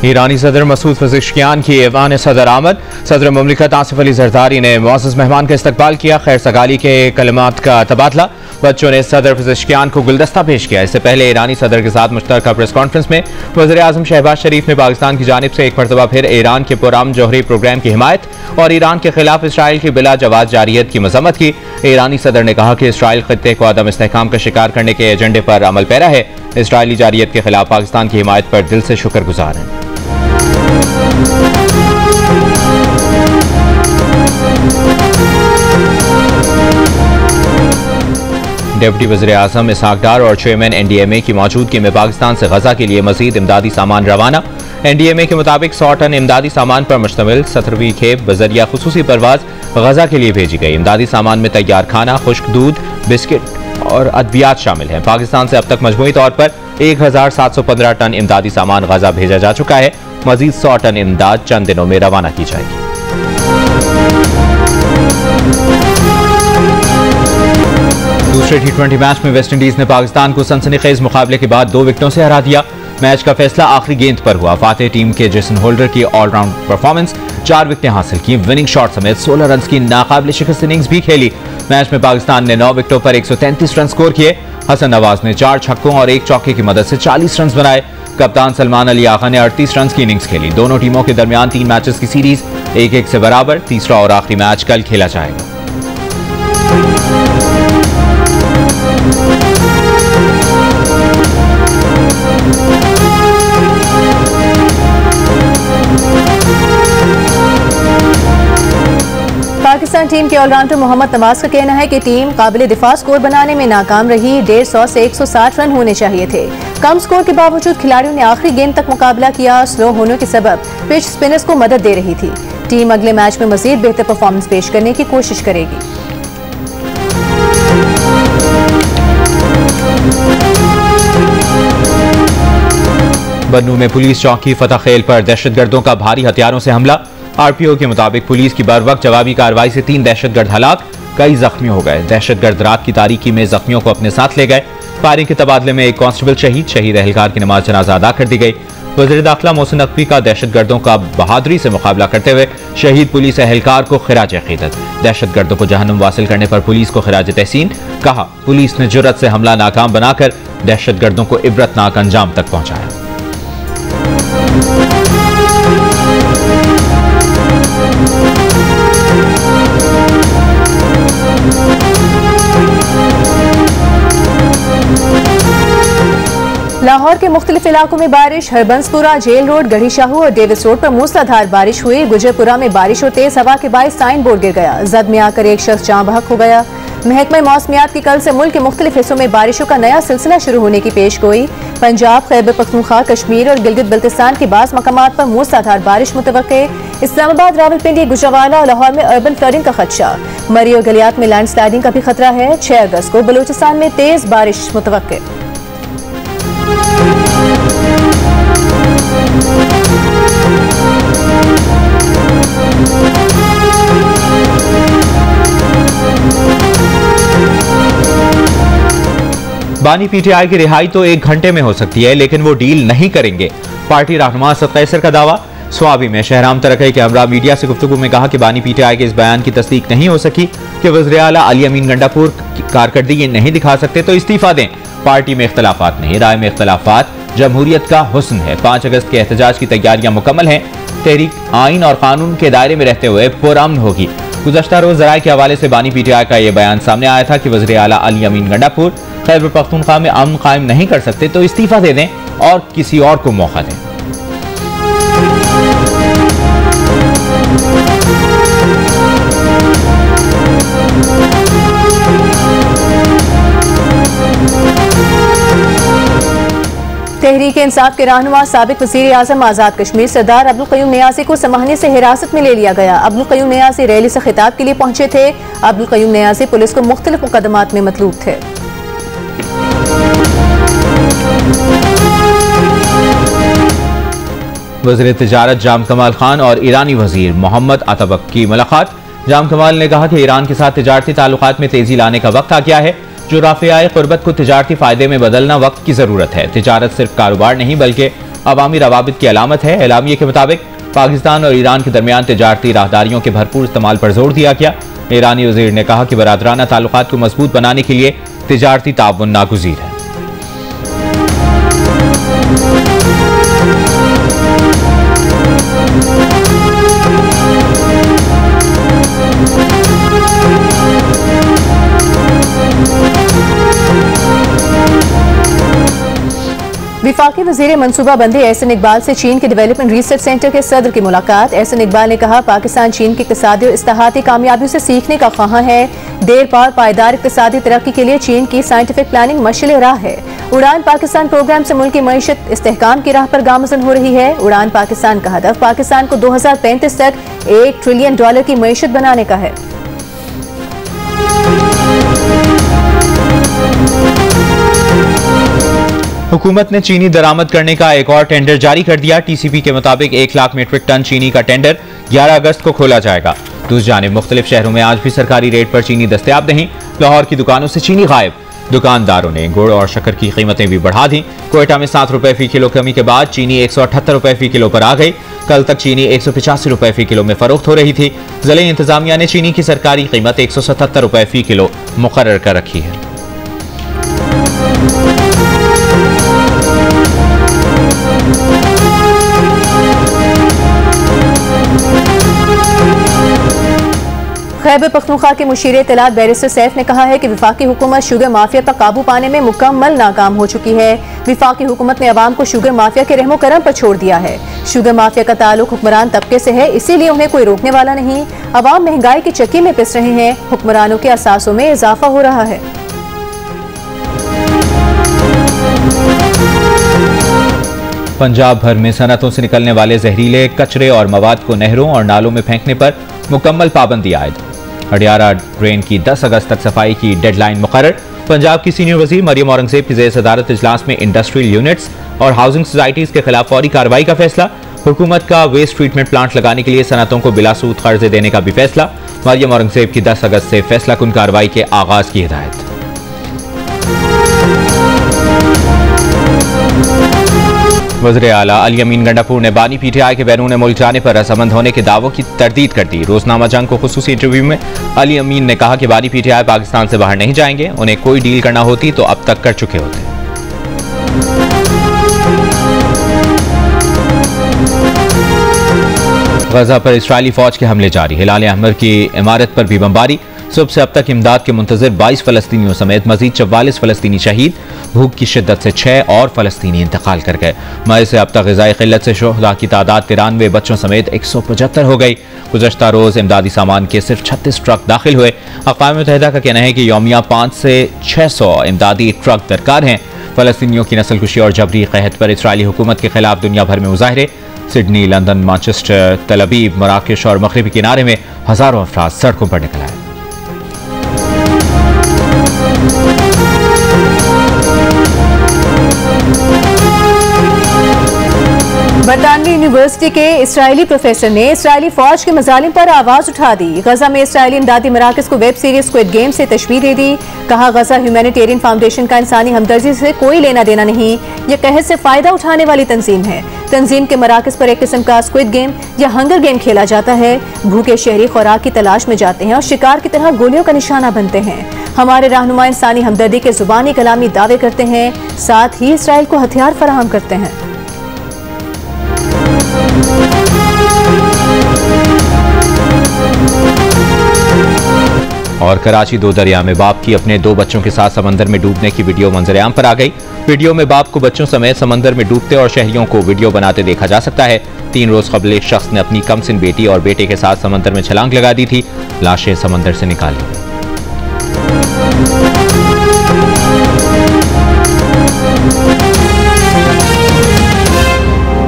ईरानी सदर मसूद पज़ेश्कियान की ऐवान सदर आमद। सदर मुमलिकत आसिफ अली जरदारी ने मुअज़्ज़ज़ मेहमान का इस्तकबाल किया। खैर सगाली के कलमात का तबादला। बच्चों ने सदर पज़ेश्कियान को गुलदस्ता पेश किया। इससे पहले ईरानी सदर के साथ मुश्तरका प्रेस कॉन्फ्रेंस में वज़ीर आज़म शहबाज शरीफ ने पाकिस्तान की जानिब से एक मरतबा फिर ईरान के पुरअमन जौहरी प्रोग्राम की हिमायत और ईरान के खिलाफ इसराइल की बिला जवाब जारियत की मज़म्मत की। ईरानी सदर ने कहा कि इसराइल खित्ते को अदम इस्तेहकाम का शिकार करने के एजेंडे पर अमल पैरा है। इसराइली जारियत के खिलाफ पाकिस्तान की हिमायत पर दिल से शुक्रगुजार हैं। डिप्टी वज़ीर आज़म इसहाक डार और चेयरमैन NDMA की मौजूदगी में पाकिस्तान से गजा के लिए मजीद इमदादी सामान रवाना। NDMA के मुताबिक 100 टन इमदादी सामान पर मुश्तमिल 17वीं खेप बजरिया खुसूसी परवाज गजा के लिए भेजी गई। इमदादी सामान में तैयार खाना, खुश्क दूध, बिस्किट और अद्वियात शामिल हैं। पाकिस्तान से अब तक मजमूई तौर पर 1715 टन इमदादी सामान गजा भेजा जा चुका है। मजीद 100 टन इमदाद चंद दिनों में रवाना की जाएगी। दूसरे T20 मैच में वेस्ट इंडीज ने पाकिस्तान को सनसनीखेज मुकाबले के बाद 2 विकेटों से हरा दिया। मैच का फैसला आखिरी गेंद पर हुआ। फातेह टीम के जेसन होल्डर की ऑलराउंड परफॉर्मेंस, 4 विकेटें हासिल की, विनिंग शॉट समेत 16 रन की नाकाबिल शिकस्त इनिंग्स भी खेली। मैच में पाकिस्तान ने 9 विकेटों पर 133 रन स्कोर किए। हसन नवाज ने 4 छक्कों और 1 चौके की मदद से 40 रन बनाए। कप्तान सलमान अली आगा ने 38 रन की इनिंग्स खेली। दोनों टीमों के दरमियान 3 मैचेस की सीरीज 1-1 से बराबर। तीसरा और आखिरी मैच कल खेला जाएगा। पाकिस्तान टीम के ऑलराउंडर मोहम्मद नवाज का कहना है कि टीम काबिल दिफा स्कोर बनाने में नाकाम रही। 150 से 160 रन होने चाहिए थे। कम स्कोर के बावजूद खिलाड़ियों ने आखिरी गेंद तक मुकाबला किया। स्लो होने के सबब पिच स्पिनर्स को मदद दे रही थी। टीम अगले मैच में मजीद बेहतर परफॉर्मेंस पेश करने की कोशिश करेगी। बन्नू में पुलिस चौकी फतह खेल पर दहशतगर्दों का भारी हथियारों से हमला। RPO के मुताबिक पुलिस की बरवक्त जवाबी कार्रवाई से 3 दहशतगर्द हलाक, कई जख्मी हो गए। दहशतगर्द रात की तारीकी में जख्मियों को अपने साथ ले गए। फायरिंग के तबादले में एक कांस्टेबल शहीद एहलकार की नमाज जनाजा अदा कर दी गई। वज़ीर दाखिला मोहसिन नकवी का दहशतगर्दों का बहादुरी से मुकाबला करते हुए शहीद पुलिस एहलकार को खिराज अकीदत। दहशतगर्दों को जहन्नुम वासिल करने पर पुलिस को खिराज तहसीन। कहा, पुलिस ने जुर्रत से हमला नाकाम बनाकर दहशतगर्दों को इबरतनाक अंजाम तक पहुंचाया। लाहौर के मुख्तलिफ इलाकों में बारिश। हरबंसपुरा, जेल रोड, गढ़ी शाहू और डेविस रोड पर मूसलाधार बारिश हुई। गुजरपुरा में बारिश और तेज हवा के बायस साइन बोर्ड गिर गया। जद में आकर एक शख्स जाँ बहक हो गया। महकमा मौसमियात की कल से मुल्क के मुख्तलिफ हिस्सों में बारिशों का नया सिलसिला शुरू होने की पेश गोई। पंजाब, खैबर पख्तूनख्वा, कश्मीर और गिलगित बल्तिस्तान के बाज़ मकामात पर मूसलाधार बारिश मुतवक्के। इस्लामाबाद, रावलपिंडी, गुजरावाला और लाहौर में अर्बन फ्लडिंग का खदशा। मरी और गलियात में लैंडस्लाइडिंग का भी खतरा है। 6 अगस्त को बलूचिस्तान में तेज बारिश मुतवक्के। बानी PTI की रिहाई तो 1 घंटे में हो सकती है, लेकिन वो डील नहीं करेंगे। पार्टी रहनुमा असद कैसर का दावा। स्वाबी में शहराम तरक्की के हमरा मीडिया से गुफ्तगू में कहा कि बानी PTI के इस बयान की तस्दीक नहीं हो सकी कि वज़ीर आला अली अमीन गंडापुर कारकर्दगी नहीं दिखा सकते तो इस्तीफा दें। पार्टी में इख्तलाफात नहीं, राय में इख्तलाफात जमहूरियत का हुस्न है। 5 अगस्त के एहतजाज की तैयारियां मुकम्मल हैं। तहरीक आइन और कानून के दायरे में रहते हुए पुरअमन होगी। गुज़श्ता रोज ज़राए के हवाले से बानी PTI का यह बयान सामने आया था कि वज़ीर आला अली अमीन गंडापुर खैबर पख्तूनख्वा में अमन कायम नहीं कर सकते तो इस्तीफा दे दें और किसी और को मौका दें। तहरीक इंसाफ के रहनुमा साबिक वज़ीर आज़म आज़ाद कश्मीर सरदार अब्दुल क़य्यूम नियाज़ी को समाहनी से हिरासत में ले लिया गया। अब्दुल क़य्यूम नियाज़ी रैली से खिताब के लिए पहुंचे थे। अब्दुल क़य्यूम नियाज़ी पुलिस को मुख्तलिफ मुकदमात में मतलूब थे। वज़ीर तिजारत जाम कमाल खान और ईरानी वज़ीर मोहम्मद अतबक की मुलाकात। जाम कमाल ने कहा कि ईरान के साथ तिजारती ताल्लुकात में तेजी लाने का वक्त आ गया है। जो राफ़ियाए क़ुर्बत को तिजारती फ़ायदे में बदलना वक्त की ज़रूरत है। तिजारत सिर्फ कारोबार नहीं बल्कि अवामी रवाबित की अलामत है। एलामिये के मुताबिक पाकिस्तान और ईरान के दरमियान तिजारती राहदारियों के भरपूर इस्तेमाल पर जोर दिया गया। ईरानी वजीर ने कहा कि बरादराना ताल्लुकात को मजबूत बनाने के लिए तिजारती ताउन नागुज़ीर है। विफाकी वजीर मनसूबाबंदी एहसन इकबाल से चीन के डेवलपमेंट रिसर्च सेंटर के सदर की मुलाकात। एहसन इकबाल ने कहा, पाकिस्तान चीन की इक़्तिसादी और इस्लाहाती कामयाबियों से सीखने का ख्वाहां है। देर पार पायदार इक़्तिसादी तरक्की के लिए चीन की साइंटिफिक प्लानिंग मशअल राह है। उड़ान पाकिस्तान प्रोग्राम से मुल्क की मईशत इस्तेहकाम की राह पर गामज़न हो रही है। उड़ान पाकिस्तान का हदफ पाकिस्तान को 2035 तक $1 ट्रिलियन की मईशत बनाने का है। हुकूमत ने चीनी दरामद करने का एक और टेंडर जारी कर दिया। टीसीपी के मुताबिक 1 लाख मीट्रिक टन चीनी का टेंडर 11 अगस्त को खोला जाएगा। दूसरी जानिब मुख्तलिफ शहरों में आज भी सरकारी रेट पर चीनी दस्तयाब नहीं। लाहौर की दुकानों से चीनी गायब। दुकानदारों ने गुड़ और शक्कर की कीमतें भी बढ़ा दी। कोयटा में 7 रुपए फी किलो कमी के बाद चीनी 178 रुपए फी किलो पर आ गई। कल तक चीनी 185 रुपए फी किलो में फरोख्त हो रही थी। जिले इंतजामिया ने चीनी की सरकारी कीमत 177 रुपए फी किलो मुकर्रर कर रखी है। खैबर पख्तूनख्वा के मुशीर इत्तलात बैरिस्टर सैफ ने कहा है कि विफाकी हुकूमत शुगर माफिया पर काबू पाने में मुकम्मल नाकाम हो चुकी है। विफाकी हुकूमत ने अवाम को शुगर माफिया के रहमो करम पर छोड़ दिया है। शुगर माफिया का ताल्लुक हुक्मरान तबके से है, इसीलिए उन्हें कोई रोकने वाला नहीं। अवाम महंगाई की चक्की में पिस रहे हैं। हुक्मरानों के असासों में इजाफा हो रहा है। पंजाब भर में सनतों से निकलने वाले जहरीले कचरे और मवाद को नहरों और नालों में फेंकने पर मुकम्मल पाबंदी आयद। अडियारा ड्रेन की 10 अगस्त तक सफाई की डेडलाइन मुकर्रर। पंजाब की सीनियर वजीर मरियम औरंगजेब की ज़ेर सदारत इजलास में इंडस्ट्रियल यूनिट्स और हाउसिंग सोसाइटीज के खिलाफ फौरी कार्रवाई का फैसला। हुकूमत का वेस्ट ट्रीटमेंट प्लांट लगाने के लिए सनतों को बिलासूद कर्जे देने का भी फैसला। मरियम औरंगजेब की 10 अगस्त से फैसला कुन कार्रवाई के आगाज की हिदायत। वज़ीर आला अली अमीन गंडापुर ने बानी पीटीआई के बैरून मुल्क जाने पर रजामंद होने के दावों की तरदीद कर दी। रोजनामा जंग को खुसूसी इंटरव्यू में अली अमीन ने कहा कि बानी पीटीआई पाकिस्तान से बाहर नहीं जाएंगे। उन्हें कोई डील करना होती तो अब तक कर चुके होते। गजा पर इस्राइली फौज के हमले जारी। हिलाल अहमर की इमारत पर भी बमबारी। सुबह से अब तक इमदाद के मुंतजिर 22 फलस्तीनियों समेत मजीद 44 फलस्तीनी शहीद। भूख की शिद्दत से 6 और फलस्तीनी इंतकाल कर गए। मई से अब तक ग़िज़ाई क़िल्लत से शुहदा की तादाद 93 बच्चों समेत 175 हो गई। गुज़श्ता रोज़ इमदादी सामान के सिर्फ 36 ट्रक दाखिल हुए। अक़वाम मुत्तहिदा का कहना है कि यौमिया 5 से 600 इमदादी ट्रक दरकार हैं। फलस्तीनियों की नस्लकुशी और जबरी क़हत पर इस्राइली हुकूमत के खिलाफ दुनिया भर में मुज़ाहरे। सिडनी, लंदन, मैनचेस्टर, तल अवीव, मराकेश और मगरिबी किनारे में हज़ारों अफराद सड़कों पर निकल आए। बरतानवी यूनिवर्सिटी के इसराइली प्रोफेसर ने इसराइली फौज के मजालिम पर आवाज उठा दी। गजा में इसराइली इमदादी मराकज़ को वेब सीरीज स्क्विड गेम से तशबीह दे दी। कहा, गजा ह्यूमैनिटेरियन फाउंडेशन का इंसानी हमदर्दी से कोई लेना देना नहीं। यह कहत से फायदा उठाने वाली तंजीम है। तंजीम के मराकज़ पर एक किस्म का स्क्विड गेम या हंगर गेम खेला जाता है। भूखे शहरी खुराक की तलाश में जाते हैं और शिकार की तरह गोलियों का निशाना बनते हैं। हमारे रहनुमा इंसानी हमदर्दी के जुबानी कलामी दावे करते हैं, साथ ही इसराइल को हथियार फराहम करते हैं। और कराची दो दरिया में बाप की अपने 2 बच्चों के साथ समंदर में डूबने की वीडियो मंजरेआम पर आ गई। वीडियो में बाप को बच्चों समेत समंदर में डूबते और शहरियों को वीडियो बनाते देखा जा सकता है। 3 रोज कबल एक शख्स ने अपनी कमसिन बेटी और बेटे के साथ समंदर में छलांग लगा दी थी। लाशें समंदर से निकाली।